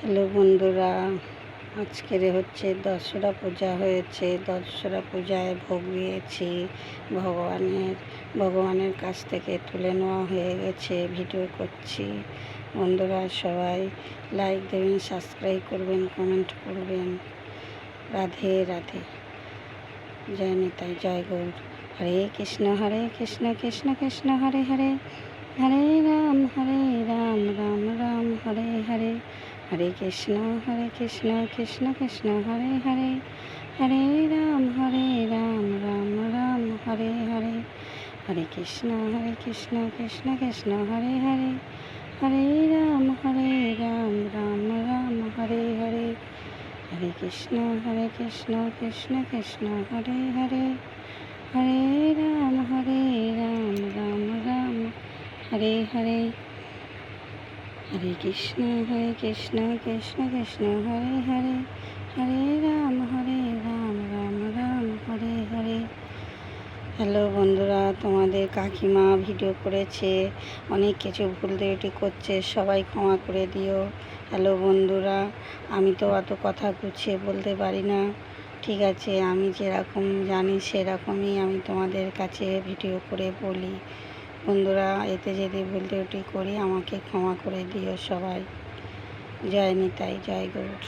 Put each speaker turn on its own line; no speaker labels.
Hello বন্ধুরা, আজকের হচ্ছে দশরা পূজা হয়েছে। দশরা পূজায় ভোগ দিয়েছি ভগবানের কাছ থেকে তুলে নেওয়া হয়ে গেছে। ভিডিও করছি। বন্ধুরা সবাই লাইক দেবেন, সাবস্ক্রাইব করবেন, কমেন্ট করবেন। রাধে রাধে। জয় নিতাই, জয় গৌর। হরে কৃষ্ণ কৃষ্ণ কৃষ্ণ হরে হরে, হরে রাম রাম রাম হরে হরে, হরে কৃষ্ণ কৃষ্ণ কৃষ্ণ হরে হরে, হরে রাম রাম রাম হরে হরে, হরে কৃষ্ণ কৃষ্ণ কৃষ্ণ হরে হরে, হরে রাম রাম রাম হরে হরে, হরে কৃষ্ণ কৃষ্ণ কৃষ্ণ হরে হরে, হরে রাম রাম রাম হরে হরে, হরে কৃষ্ণ কৃষ্ণ কৃষ্ণ হরে হরে, হরে রাম রাম রাম হরে হরে। হ্যালো বন্ধুরা, তোমাদের কাকিমা ভিডিও করেছে, অনেক কিছু ভুল ত্রুটি করছে, সবাই ক্ষমা করে দিও। হ্যালো বন্ধুরা, আমি তো অত কথা গুছিয়ে বলতে পারি না, ঠিক আছে? আমি যেরকম জানি সেরকমই আমি তোমাদের কাছে ভিডিও করে বলি। বন্ধুরা, এতে যদি ভুল ত্রুটি করি আমাকে ক্ষমা করে দিও সবাই। জয় নিতাই, জয় গৌর।